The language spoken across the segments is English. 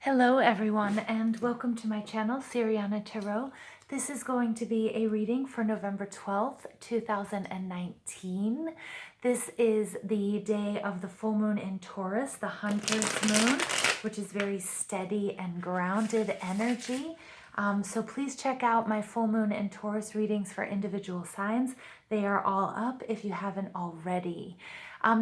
Hello everyone and welcome to my channel, Siriana Tarot. This is going to be a reading for November 12th, 2019. This is the day of the full moon in Taurus, the Hunter's moon, which is very steady and grounded energy. So please check out my full moon in Taurus readings for individual signs. They are all up if you haven't already.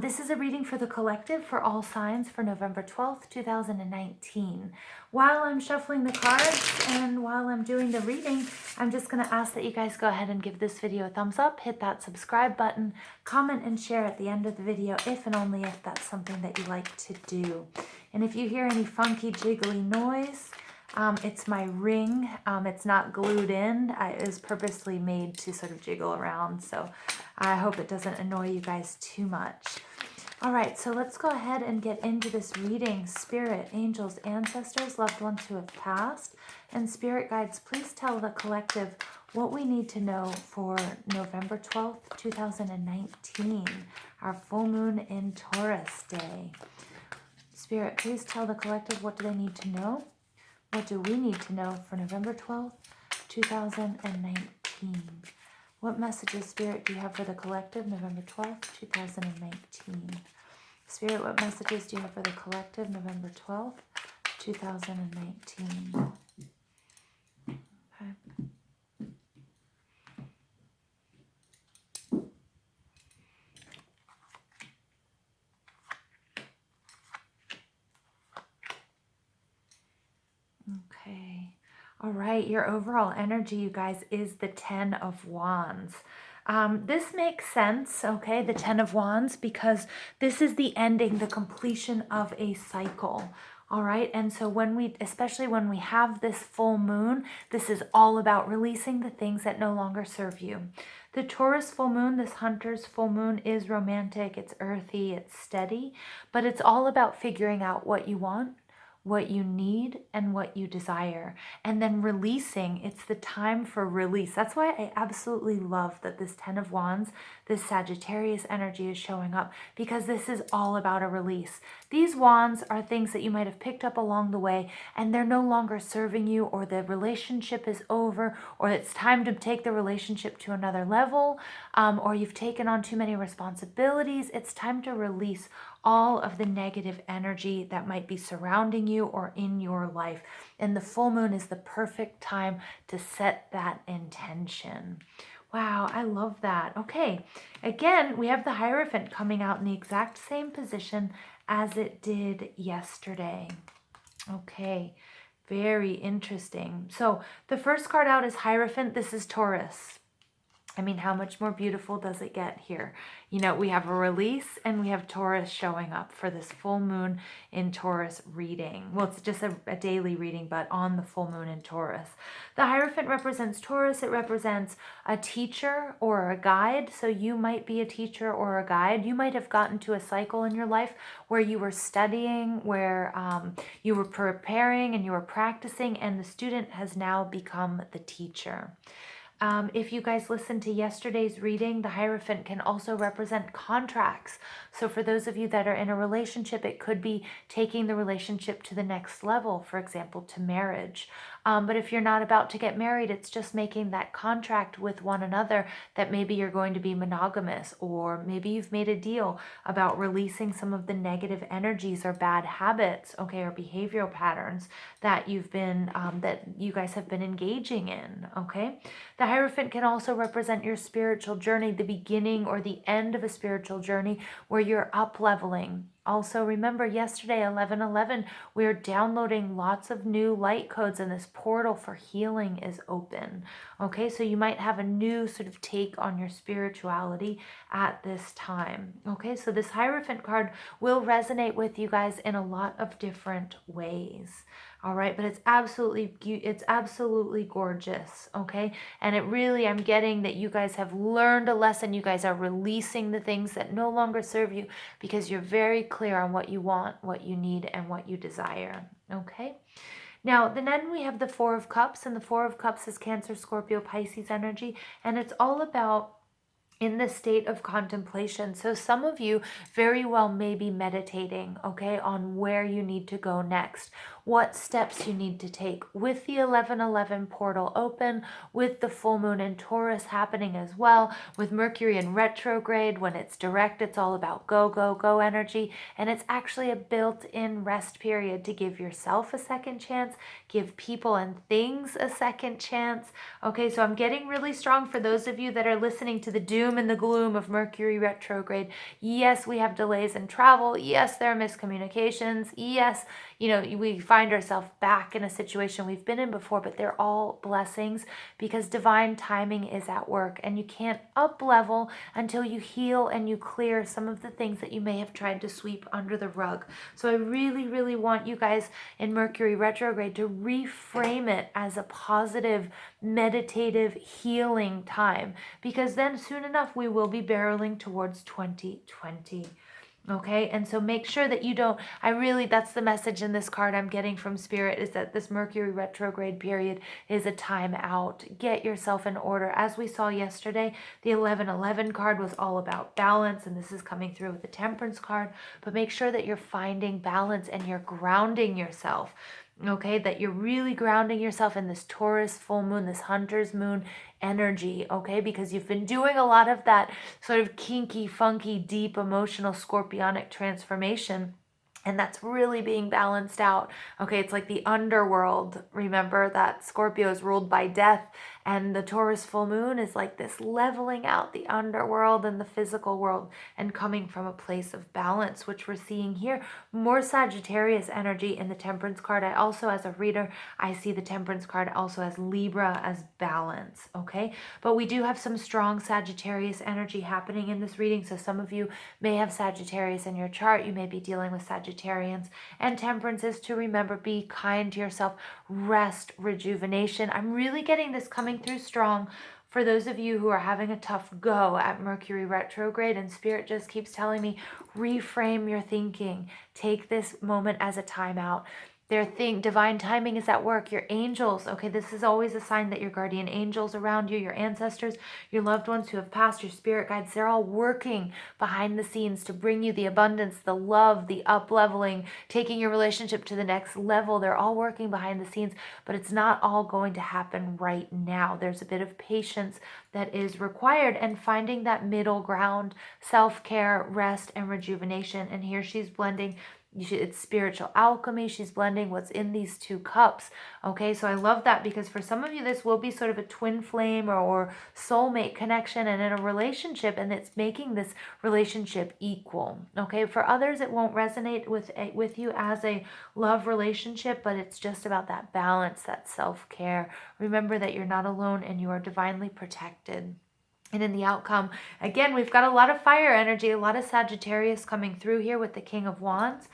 This is a reading for the collective for all signs for November 12th, 2019. While I'm shuffling the cards and while I'm doing the reading, I'm just going to ask that you guys go ahead and give this video a thumbs up, hit that subscribe button, comment and share at the end of the video if and only if that's something that you like to do. And if you hear any funky jiggly noise, it's my ring. It's not glued in. It was purposely made to sort of jiggle around, so I hope it doesn't annoy you guys too much. All right, so let's go ahead and get into this reading. Spirit, angels, ancestors, loved ones who have passed, and spirit guides, please tell the collective what we need to know for November 12th, 2019, our full moon in Taurus day. Spirit, please tell the collective what do they need to know? What do we need to know for November 12th, 2019? What messages, Spirit, do you have for the collective, November 12th, 2019? Spirit, what messages do you have for the collective, November 12th, 2019? Okay. Okay. All right, your overall energy, you guys, is the 10 of Wands. This makes sense, okay, the 10 of Wands, because this is the ending, the completion of a cycle. All right, and so especially when we have this full moon, this is all about releasing the things that no longer serve you. The Taurus full moon, this Hunter's full moon, is romantic, it's earthy, it's steady, but it's all about figuring out what you want, what you need, and what you desire, and then releasing. It's the time for release. That's why I absolutely love that this 10 of Wands, this Sagittarius energy, is showing up, because this is all about a release. These wands are things that you might have picked up along the way, and they're no longer serving you, or the relationship is over, or it's time to take the relationship to another level, or you've taken on too many responsibilities. It's time to release all of the negative energy that might be surrounding you or in your life. And the full moon is the perfect time to set that intention. Wow, I love that. Okay, again, we have the Hierophant coming out in the exact same position as it did yesterday. Okay, very interesting. So the first card out is Hierophant. This is Taurus. I mean, how much more beautiful does it get here? You know, we have a release and we have Taurus showing up for this full moon in Taurus reading. Well, it's just a daily reading, but on the full moon in Taurus. The Hierophant represents Taurus. It represents a teacher or a guide. So you might be a teacher or a guide. You might have gotten to a cycle in your life where you were studying, where you were preparing and you were practicing, and the student has now become the teacher. If you guys listened to yesterday's reading, the Hierophant can also represent contracts. So for those of you that are in a relationship, it could be taking the relationship to the next level, for example, to marriage. But if you're not about to get married, it's just making that contract with one another that maybe you're going to be monogamous, or maybe you've made a deal about releasing some of the negative energies or bad habits, okay, or behavioral patterns that that you guys have been engaging in, okay? The Hierophant can also represent your spiritual journey, the beginning or the end of a spiritual journey where you're up-leveling. Also, remember yesterday, 11/11, we're downloading lots of new light codes, and this portal for healing is open. Okay, so you might have a new sort of take on your spirituality at this time. Okay, so this Hierophant card will resonate with you guys in a lot of different ways. All right, but it's absolutely gorgeous, okay? And it really, I'm getting that you guys have learned a lesson. You guys are releasing the things that no longer serve you, because you're very clear on what you want, what you need, and what you desire, okay? Now, then we have the Four of Cups, and the Four of Cups is Cancer, Scorpio, Pisces energy, and it's all about in the state of contemplation. So some of you very well may be meditating, okay, on where you need to go next. what steps you need to take with the 1111 portal open, with the full moon in Taurus happening as well, with Mercury in retrograde. When it's direct, it's all about go, go, go energy. And it's actually a built-in rest period to give yourself a second chance, give people and things a second chance. Okay, so I'm getting really strong for those of you that are listening to the doom and the gloom of Mercury retrograde. Yes, we have delays in travel. Yes, there are miscommunications. Yes, we find ourselves back in a situation we've been in before, but they're all blessings because divine timing is at work, and you can't up level until you heal and you clear some of the things that you may have tried to sweep under the rug. So I really, really want you guys in Mercury retrograde to reframe it as a positive, meditative, healing time, because then soon enough we will be barreling towards 2020. Okay, and so make sure that you don't, that's the message in this card I'm getting from Spirit, is that this Mercury retrograde period is a time out. Get yourself in order. As we saw yesterday, the 1111 card was all about balance, and this is coming through with the Temperance card, but make sure that you're finding balance and you're grounding yourself. Okay, that you're really grounding yourself in this Taurus full moon, this hunter's moon energy, okay, because you've been doing a lot of that sort of kinky, funky, deep, emotional, scorpionic transformation. And that's really being balanced out. Okay, it's like the underworld. Remember that Scorpio is ruled by death, and the Taurus full moon is like this leveling out the underworld and the physical world and coming from a place of balance, which we're seeing here. More Sagittarius energy in the Temperance card. I also, as a reader, I see the Temperance card also as Libra, as balance, okay? But we do have some strong Sagittarius energy happening in this reading, so some of you may have Sagittarius in your chart. You may be dealing with Sagittarians. And Temperance is to remember, be kind to yourself, rest, rejuvenation. I'm really getting this coming through strong for those of you who are having a tough go at Mercury retrograde, and Spirit just keeps telling me, reframe your thinking. Take this moment as a timeout. Divine timing is at work. Your angels, okay, this is always a sign that your guardian angels around you, your ancestors, your loved ones who have passed, your spirit guides, they're all working behind the scenes to bring you the abundance, the love, the up-leveling, taking your relationship to the next level. They're all working behind the scenes, but it's not all going to happen right now. There's a bit of patience that is required, and finding that middle ground, self-care, rest, and rejuvenation. And here she's blending, it's spiritual alchemy. She's blending what's in these two cups. Okay, so I love that, because for some of you this will be sort of a twin flame or soulmate connection and in a relationship, and it's making this relationship equal. Okay, for others it won't resonate with you as a love relationship, but it's just about that balance, that self-care. Remember that you're not alone and you are divinely protected. And in the outcome, again, we've got a lot of fire energy, a lot of Sagittarius coming through here with the King of Wands.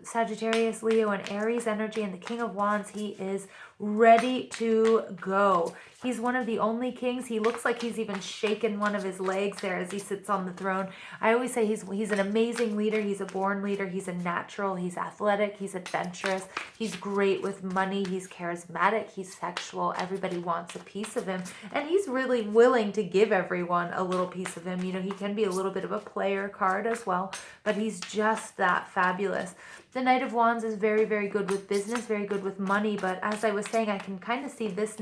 Sagittarius, Leo, and Aries energy. And the King of Wands, he is ready to go. He's one of the only kings. He looks like he's even shaken one of his legs there as he sits on the throne. I always say he's an amazing leader. He's a born leader. He's a natural. He's athletic. He's adventurous. He's great with money. He's charismatic. He's sexual. Everybody wants a piece of him. And he's really willing to give everyone a little piece of him. He can be a little bit of a player card as well, but he's just that fabulous. The Knight of Wands is very, very good with business, very good with money, but as I was saying, I can kind of see this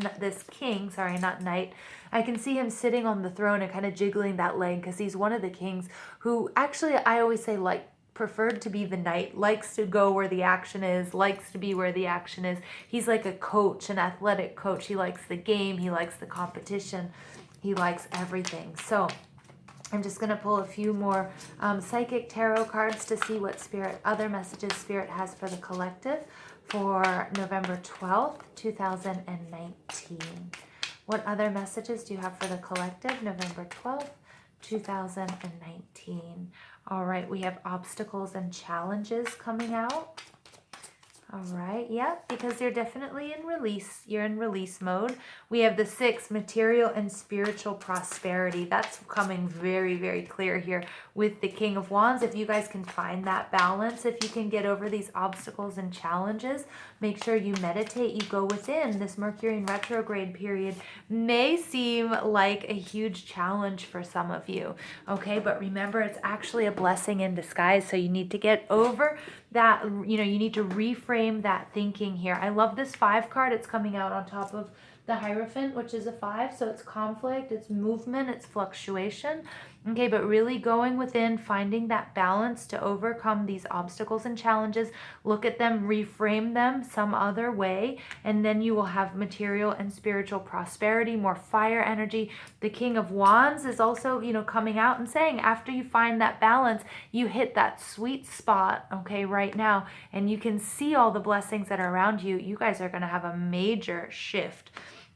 king, sorry, not knight, I can see him sitting on the throne and kind of jiggling that leg, because he's one of the kings who actually, I always say, preferred to be the knight, likes to go where the action is, likes to be where the action is. He's like a coach, an athletic coach. He likes the game, he likes the competition, he likes everything. So I'm just going to pull a few more psychic tarot cards to see what other messages Spirit has for the collective for November 12th, 2019. What other messages do you have for the collective November 12th, 2019? All right, we have obstacles and challenges coming out. All right, yeah, because you're definitely in release. You're in release mode. We have the 6, material and spiritual prosperity. That's coming very, very clear here with the King of Wands. If you guys can find that balance, if you can get over these obstacles and challenges, make sure you meditate, you go within. This Mercury in retrograde period may seem like a huge challenge for some of you, okay? But remember, it's actually a blessing in disguise, so you need to get over that, you know, you need to reframe that thinking here. I love this 5 card. It's coming out on top of the Hierophant, which is a 5. So it's conflict, it's movement, it's fluctuation. Okay, but really going within, finding that balance to overcome these obstacles and challenges. Look at them, reframe them some other way, and then you will have material and spiritual prosperity, more fire energy. The King of Wands is also, you know, coming out and saying after you find that balance, you hit that sweet spot, okay, right now, and you can see all the blessings that are around you. You guys are going to have a major shift.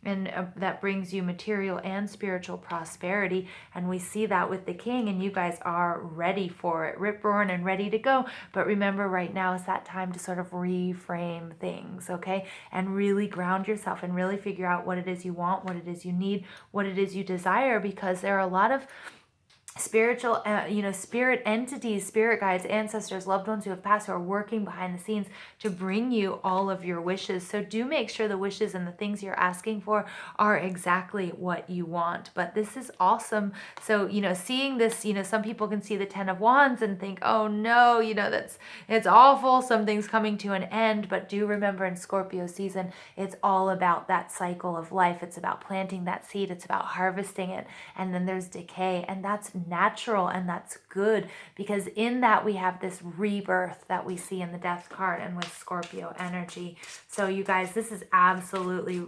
And that brings you material and spiritual prosperity. And we see that with the King, and you guys are ready for it, rip-roaring and ready to go. But remember, right now is that time to sort of reframe things, okay? And really ground yourself and really figure out what it is you want, what it is you need, what it is you desire, because there are a lot of spiritual, you know, spirit entities, spirit guides, ancestors, loved ones who have passed, who are working behind the scenes to bring you all of your wishes. So do make sure the wishes and the things you're asking for are exactly what you want. But this is awesome. So, you know, seeing this, you know, some people can see the 10 of Wands and think, oh no, you know, it's awful, something's coming to an end. But do remember, in Scorpio season, it's all about that cycle of life. It's about planting that seed, it's about harvesting it, and then there's decay, and that's natural, and that's good, because in that we have this rebirth that we see in the Death card and with Scorpio energy. So you guys, this is absolutely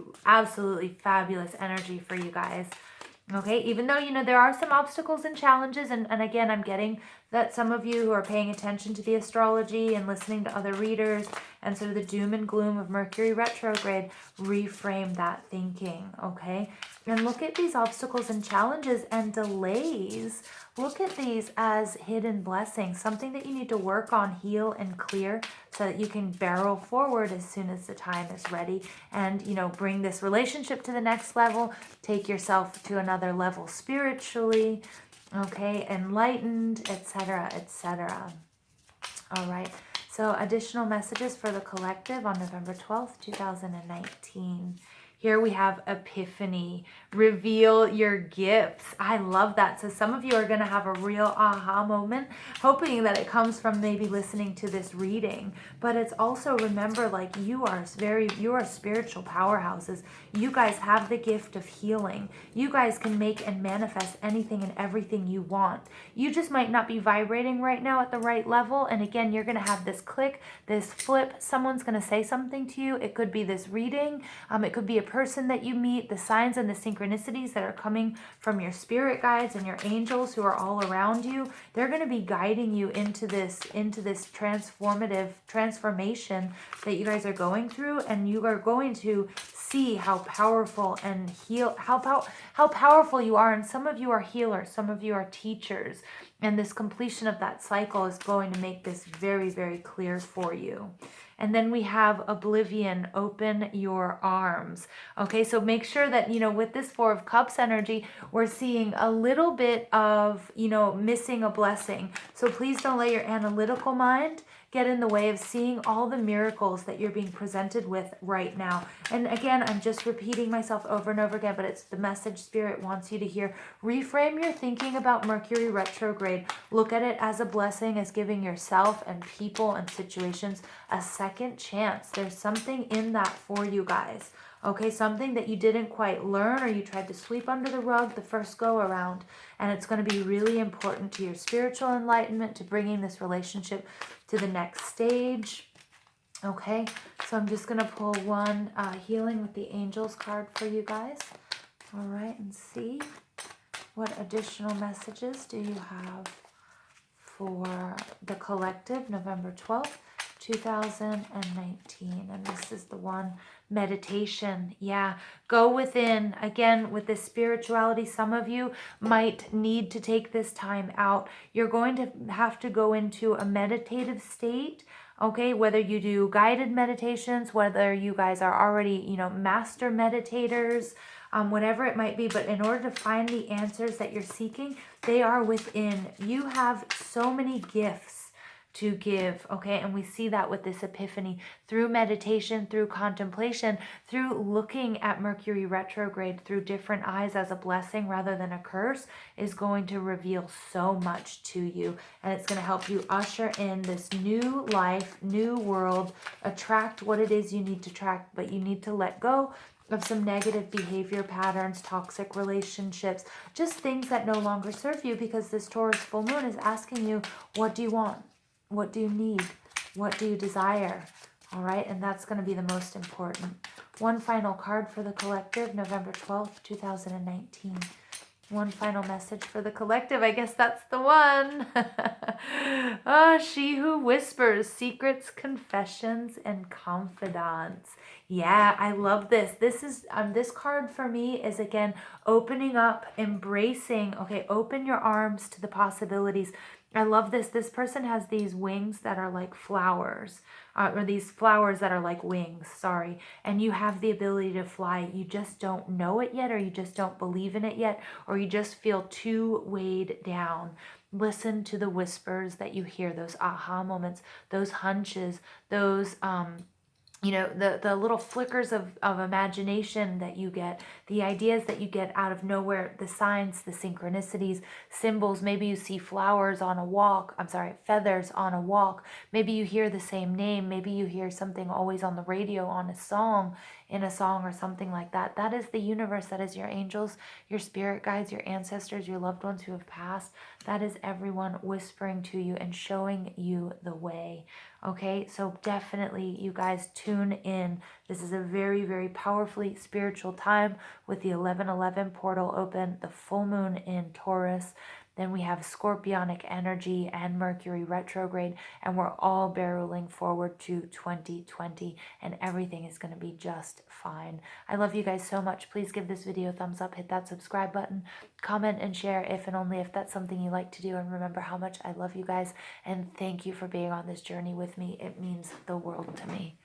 fabulous energy for you guys. Okay, even though, you know, there are some obstacles and challenges, and again, I'm getting that some of you who are paying attention to the astrology and listening to other readers and sort of the doom and gloom of Mercury retrograde, reframe that thinking, okay? And look at these obstacles and challenges and delays. Look at these as hidden blessings, something that you need to work on, heal, and clear so that you can barrel forward as soon as the time is ready and, you know, bring this relationship to the next level, take yourself to another level spiritually, okay, enlightened, etc., etc. All right. So additional messages for the collective on November 12th, 2019. Here we have Epiphany. Reveal your gifts. I love that. So some of you are going to have a real aha moment, hoping that it comes from maybe listening to this reading. But it's also, remember, like, you are spiritual powerhouses. You guys have the gift of healing. You guys can make and manifest anything and everything you want. You just might not be vibrating right now at the right level. And again, you're going to have this click, this flip. Someone's going to say something to you. It could be this reading. It could be a person that you meet, the signs and the synchronicities that are coming from your spirit guides and your angels who are all around you. They're going to be guiding you into this transformation that you guys are going through, and you are going to see how powerful and how powerful you are. And some of you are healers, some of you are teachers, and this completion of that cycle is going to make this very, very clear for you. And then we have Oblivion, open your arms. Okay, so make sure that, you know, with this 4 of Cups energy, we're seeing a little bit of, you know, missing a blessing. So please don't let your analytical mind get in the way of seeing all the miracles that you're being presented with right now. And again, I'm just repeating myself over and over again, but it's the message Spirit wants you to hear. Reframe your thinking about Mercury retrograde. Look at it as a blessing, as giving yourself and people and situations a second chance. There's something in that for you guys. Okay, something that you didn't quite learn, or you tried to sweep under the rug the first go around. And it's going to be really important to your spiritual enlightenment, to bringing this relationship to the next stage. Okay, so I'm just going to pull one Healing with the Angels card for you guys. All right, and see what additional messages do you have for the collective, November 12th, 2019. And this is the one, meditation. Yeah, go within. Again, with this spirituality, some of you might need to take this time out. You're going to have to go into a meditative state. Okay, whether you do guided meditations, whether you guys are already, you know, master meditators, whatever it might be. But in order to find the answers that you're seeking, they are within. You have so many gifts to give, okay? And we see that with this epiphany through meditation, through contemplation, through looking at Mercury retrograde through different eyes as a blessing rather than a curse is going to reveal so much to you. And it's going to help you usher in this new life, new world, attract what it is you need to attract, but you need to let go of some negative behavior patterns, toxic relationships, just things that no longer serve you, because this Taurus full moon is asking you, what do you want? What do you need? What do you desire? All right, and that's going to be the most important. One final card for the collective, November 12th, 2019. One final message for the collective. I guess that's the one. She who whispers secrets, confessions, and confidants. Yeah, I love this. This is this card for me is again opening up, embracing. Okay, open your arms to the possibilities. I love this. This person has these wings that are like flowers, or these flowers that are like wings, sorry. And you have the ability to fly. You just don't know it yet, or you just don't believe in it yet, or you just feel too weighed down. Listen to the whispers that you hear, those aha moments, those hunches, those the little flickers of imagination that you get, the ideas that you get out of nowhere, the signs, the synchronicities, symbols. Maybe you see flowers on a walk, feathers on a walk. Maybe you hear the same name. Maybe you hear something always on the radio, on a song, in a song or something like that. That is the universe. That is your angels, your spirit guides, your ancestors, your loved ones who have passed. That is everyone whispering to you and showing you the way. Okay, so definitely you guys tune in. This is a very, very powerfully spiritual time with the 11:11 portal open, the full moon in Taurus. Then we have scorpionic energy and Mercury retrograde, and we're all barreling forward to 2020, and everything is going to be just fine. I love you guys so much. Please give this video a thumbs up, hit that subscribe button, comment and share if and only if that's something you like to do, and remember how much I love you guys, and thank you for being on this journey with me. It means the world to me.